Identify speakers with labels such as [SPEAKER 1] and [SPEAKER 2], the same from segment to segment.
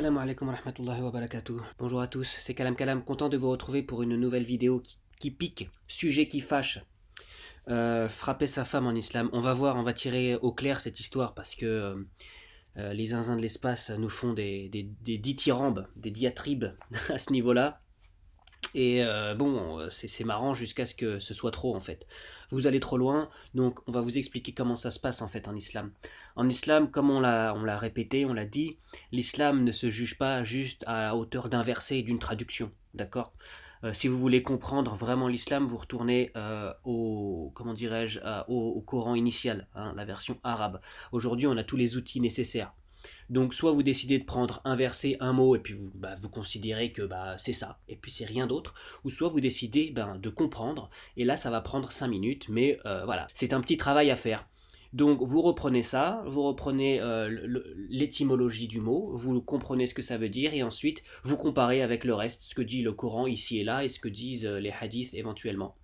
[SPEAKER 1] Assalamu alaikum wa rahmatullahi wa barakatuh. Bonjour à tous, c'est Kalam Kalam, content de vous retrouver pour une nouvelle vidéo qui pique, sujet qui fâche. Frapper sa femme en islam. On va voir, on va tirer au clair cette histoire parce que les zinzins de l'espace nous font des dithyrambes, des diatribes à ce niveau-là. Et bon, c'est marrant jusqu'à ce que ce soit trop en fait. Vous allez trop loin, donc on va vous expliquer comment ça se passe en fait en islam. En islam, comme on l'a répété, on l'a dit, l'islam ne se juge pas juste à la hauteur d'un verset et d'une traduction, d'accord. Si vous voulez comprendre vraiment l'islam, vous retournez comment dirais-je, au Coran initial, hein, la version arabe. Aujourd'hui, on a tous les outils nécessaires. Donc soit vous décidez de prendre un verset, un mot, et puis vous considérez que c'est ça, et puis c'est rien d'autre, ou soit vous décidez de comprendre, et là ça va prendre 5 minutes, mais voilà, c'est un petit travail à faire. Donc vous reprenez ça, vous reprenez l'étymologie du mot, vous comprenez ce que ça veut dire, et ensuite vous comparez avec le reste, ce que dit le Coran ici et là, et ce que disent les hadiths éventuellement.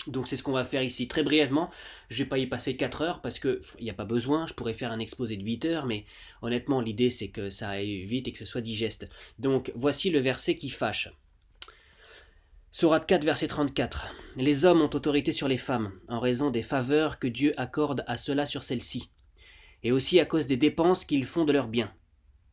[SPEAKER 1] Donc c'est ce qu'on va faire ici très brièvement. Je ne vais pas y passer 4 heures parce qu'il n'y a pas besoin. Je pourrais faire un exposé de 8 heures, mais honnêtement l'idée c'est que ça aille vite et que ce soit digeste. Donc voici le verset qui fâche. Sourate 4, verset 34. Les hommes ont autorité sur les femmes en raison des faveurs que Dieu accorde à ceux-là sur celles-ci, et aussi à cause des dépenses qu'ils font de leurs biens.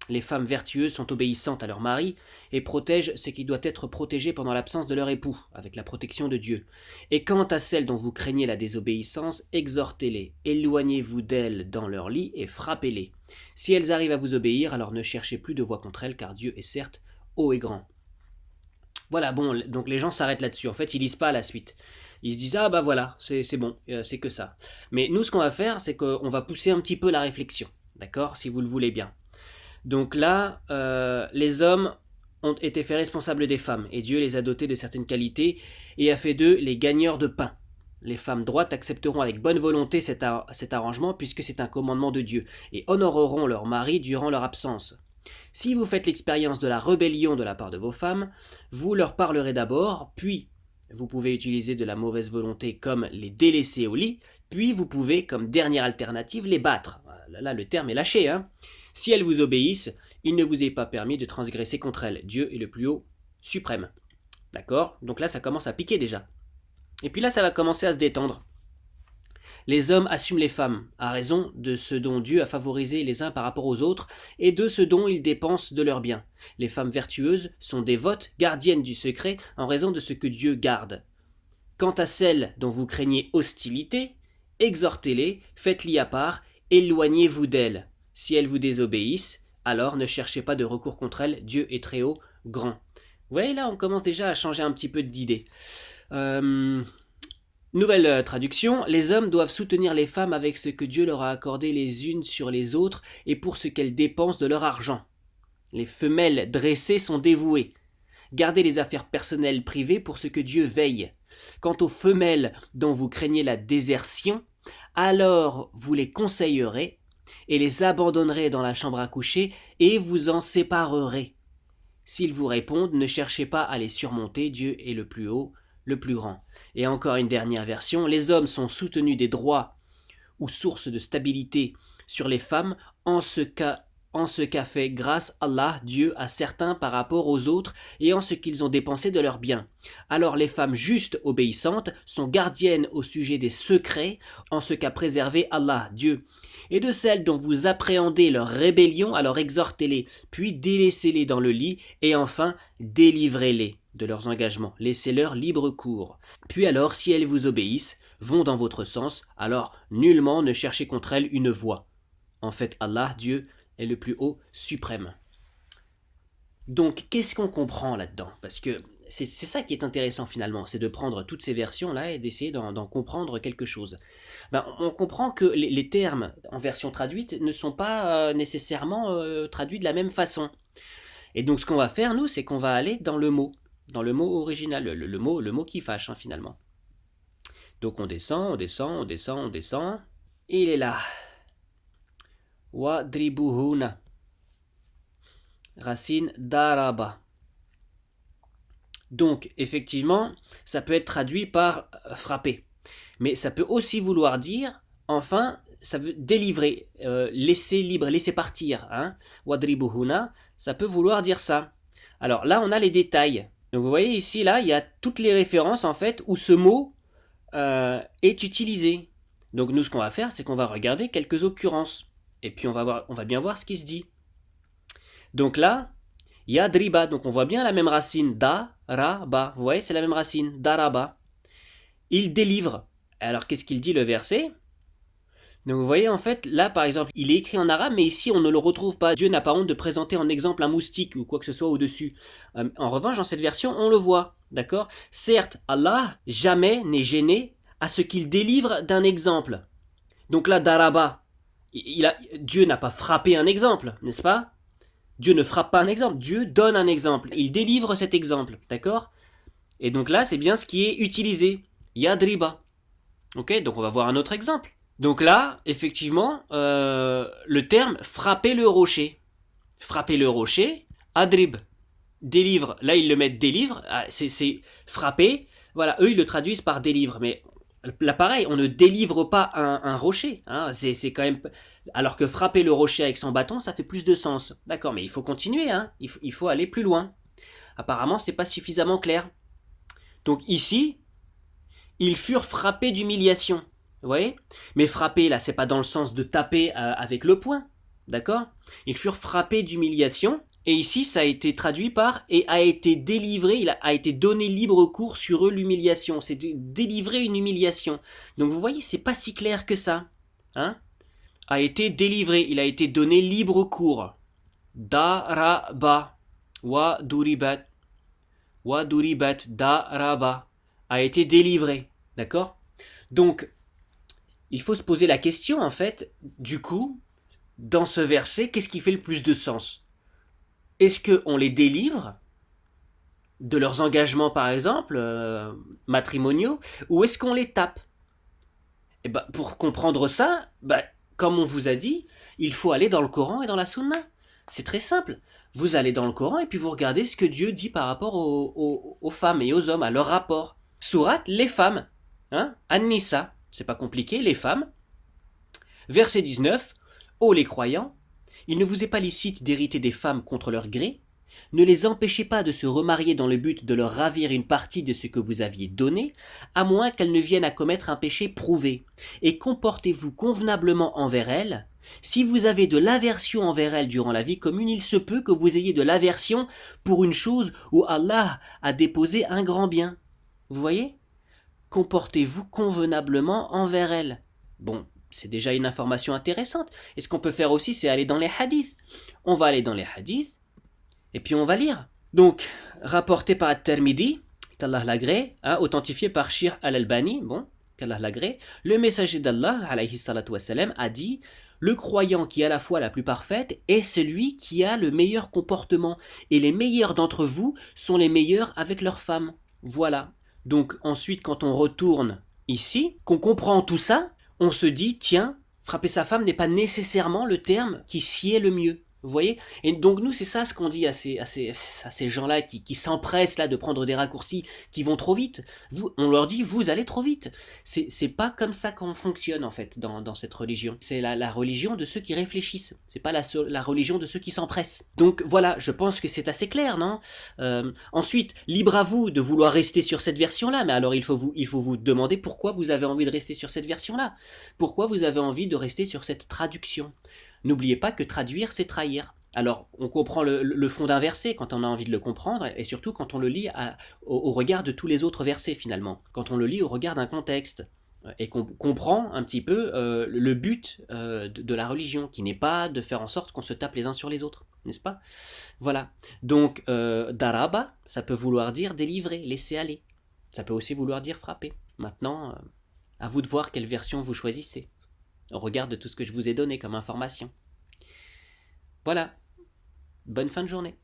[SPEAKER 1] Les femmes vertueuses sont obéissantes à leur mari et protègent ce qui doit être protégé pendant l'absence de leur époux, avec la protection de Dieu. Et quant à celles dont vous craignez la désobéissance, exhortez-les, éloignez-vous d'elles dans leur lit et frappez-les. Si elles arrivent à vous obéir, alors ne cherchez plus de voix contre elles, car Dieu est certes haut et grand. Voilà, bon, donc les gens s'arrêtent là-dessus. En fait, ils lisent pas la suite. Ils se disent, ah bah voilà, c'est bon, c'est que ça. Mais nous, ce qu'on va faire, c'est qu'on va pousser un petit peu la réflexion, d'accord, si vous le voulez bien. Donc là, les hommes ont été faits responsables des femmes, et Dieu les a dotés de certaines qualités, et a fait d'eux les gagneurs de pain. Les femmes droites accepteront avec bonne volonté cet arrangement, puisque c'est un commandement de Dieu, et honoreront leur mari durant leur absence. Si vous faites l'expérience de la rébellion de la part de vos femmes, vous leur parlerez d'abord, puis vous pouvez utiliser de la mauvaise volonté comme les délaisser au lit, puis vous pouvez, comme dernière alternative, les battre. Là, le terme est lâché, hein. Si elles vous obéissent, il ne vous est pas permis de transgresser contre elles. Dieu est le plus haut suprême. D'accord? Donc là, ça commence à piquer déjà. Et puis là, ça va commencer à se détendre. Les hommes assument les femmes, à raison de ce dont Dieu a favorisé les uns par rapport aux autres, et de ce dont ils dépensent de leurs biens. Les femmes vertueuses sont dévotes, gardiennes du secret, en raison de ce que Dieu garde. Quant à celles dont vous craignez hostilité, exhortez-les, faites-les à part, éloignez-vous d'elles. Si elles vous désobéissent, alors ne cherchez pas de recours contre elles, Dieu est très haut, grand. Vous voyez là, on commence déjà à changer un petit peu d'idée. Nouvelle traduction, les hommes doivent soutenir les femmes avec ce que Dieu leur a accordé les unes sur les autres et pour ce qu'elles dépensent de leur argent. Les femelles dressées sont dévouées. Gardez les affaires personnelles privées pour ce que Dieu veille. Quant aux femelles dont vous craignez la désertion, alors vous les conseillerez et les abandonnerez dans la chambre à coucher et vous en séparerez. S'ils vous répondent, ne cherchez pas à les surmonter, Dieu est le plus haut, le plus grand. Et encore une dernière version, les hommes sont soutenus des droits ou sources de stabilité sur les femmes en ce qu'a fait grâce Allah, Dieu, à certains par rapport aux autres et en ce qu'ils ont dépensé de leurs biens. Alors les femmes justes obéissantes sont gardiennes au sujet des secrets en ce qu'a préservé Allah, Dieu. Et de celles dont vous appréhendez leur rébellion, alors exhortez-les, puis délaissez-les dans le lit, et enfin délivrez-les de leurs engagements, laissez-leur libre cours. Puis alors, si elles vous obéissent, vont dans votre sens, alors nullement ne cherchez contre elles une voie. En fait, Allah, Dieu, est le plus haut suprême. Donc, qu'est-ce qu'on comprend là-dedans? Parce que c'est ça qui est intéressant finalement, c'est de prendre toutes ces versions-là et d'essayer d'en comprendre quelque chose. On comprend que les termes en version traduite ne sont pas nécessairement traduits de la même façon. Et donc, ce qu'on va faire, nous, c'est qu'on va aller dans le mot original, le mot qui fâche hein, finalement. Donc, on descend, et il est là. Wadribuhuna. Racine daraba. Donc, effectivement, ça peut être traduit par frapper. Mais ça peut aussi vouloir dire, enfin, ça veut délivrer, laisser libre, laisser partir. Hein. Wadribuhuna, ça peut vouloir dire ça. Alors là, on a les détails. Donc vous voyez ici, là, il y a toutes les références en fait où ce mot est utilisé. Donc nous, ce qu'on va faire, c'est qu'on va regarder quelques occurrences. Et puis on va bien voir ce qui se dit. Donc là, il y a driba. Donc on voit bien la même racine. Da, ra, ba. Vous voyez, c'est la même racine. Daraba. Il délivre. Alors qu'est-ce qu'il dit le verset? Donc vous voyez en fait là par exemple il est écrit en arabe mais ici on ne le retrouve pas. Dieu n'a pas honte de présenter en exemple un moustique ou quoi que ce soit au-dessus. En revanche dans cette version on le voit, d'accord? Certes Allah jamais n'est gêné à ce qu'il délivre d'un exemple. Donc là daraba, Dieu n'a pas frappé un exemple, n'est-ce pas? Dieu ne frappe pas un exemple, Dieu donne un exemple, il délivre cet exemple, d'accord? Et donc là c'est bien ce qui est utilisé, yadriba. Ok, donc on va voir un autre exemple. Donc là, effectivement, le terme frapper le rocher. Frapper le rocher, adrib, délivre. Là, ils le mettent délivre, c'est frapper. Voilà, eux, ils le traduisent par délivre. Mais là, pareil, on ne délivre pas un rocher. Hein, c'est quand même. Alors que frapper le rocher avec son bâton, ça fait plus de sens. D'accord, mais il faut continuer. Hein, il faut aller plus loin. Apparemment, c'est pas suffisamment clair. Donc ici, ils furent frappés d'humiliation. Vous voyez? Mais frapper, là, c'est pas dans le sens de taper avec le poing. D'accord? Ils furent frappés d'humiliation. Et ici, ça a été traduit par et a été délivré, il a été donné libre cours sur eux l'humiliation. C'est délivrer une humiliation. Donc vous voyez, c'est pas si clair que ça. Hein? A été délivré, il a été donné libre cours. Daraba. Wa duribat. Wa duribat. Daraba. A été délivré. D'accord? Donc, il faut se poser la question, en fait, du coup, dans ce verset, qu'est-ce qui fait le plus de sens? Est-ce qu'on les délivre de leurs engagements, par exemple, matrimoniaux, ou est-ce qu'on les tape? Et ben, pour comprendre ça, comme on vous a dit, il faut aller dans le Coran et dans la Sunna. C'est très simple. Vous allez dans le Coran et puis vous regardez ce que Dieu dit par rapport aux femmes et aux hommes, à leur rapport. Sourate, les femmes. Hein? An-Nisa. C'est pas compliqué, les femmes. Verset 19. Ô les croyants, il ne vous est pas licite d'hériter des femmes contre leur gré. Ne les empêchez pas de se remarier dans le but de leur ravir une partie de ce que vous aviez donné, à moins qu'elles ne viennent à commettre un péché prouvé. Et comportez-vous convenablement envers elles. Si vous avez de l'aversion envers elles durant la vie commune, il se peut que vous ayez de l'aversion pour une chose où Allah a déposé un grand bien. Vous voyez? Comportez-vous convenablement envers elles. Bon, c'est déjà une information intéressante. Et ce qu'on peut faire aussi, c'est aller dans les hadiths. On va aller dans les hadiths, et puis on va lire. Donc, rapporté par At-Tirmidhi, qu'Allah l'agrée, authentifié par Shir al-Albani, bon, qu'Allah l'agrée, le messager d'Allah, alayhi salatu wassalam, a dit « Le croyant qui a la foi la plus parfaite est celui qui a le meilleur comportement, et les meilleurs d'entre vous sont les meilleurs avec leurs femmes. » Voilà. Donc ensuite, quand on retourne ici, qu'on comprend tout ça, on se dit, tiens, frapper sa femme n'est pas nécessairement le terme qui sied le mieux. Vous voyez? Et donc nous, c'est ça ce qu'on dit à ces gens-là qui s'empressent là de prendre des raccourcis, qui vont trop vite. On leur dit, vous allez trop vite. C'est pas comme ça qu'on fonctionne en fait dans cette religion. C'est la religion de ceux qui réfléchissent. C'est pas la religion de ceux qui s'empressent. Donc voilà, je pense que c'est assez clair, non? Ensuite, libre à vous de vouloir rester sur cette version-là, mais alors il faut vous demander pourquoi vous avez envie de rester sur cette version-là. Pourquoi vous avez envie de rester sur cette traduction? N'oubliez pas que traduire, c'est trahir. Alors, on comprend le fond d'un verset quand on a envie de le comprendre, et surtout quand on le lit au regard de tous les autres versets, finalement. Quand on le lit au regard d'un contexte, et qu'on comprend un petit peu le but de la religion, qui n'est pas de faire en sorte qu'on se tape les uns sur les autres, n'est-ce pas? Voilà. Donc, daraba, ça peut vouloir dire délivrer, laisser aller. Ça peut aussi vouloir dire frapper. Maintenant, à vous de voir quelle version vous choisissez. On regarde tout ce que je vous ai donné comme information. Voilà. Bonne fin de journée.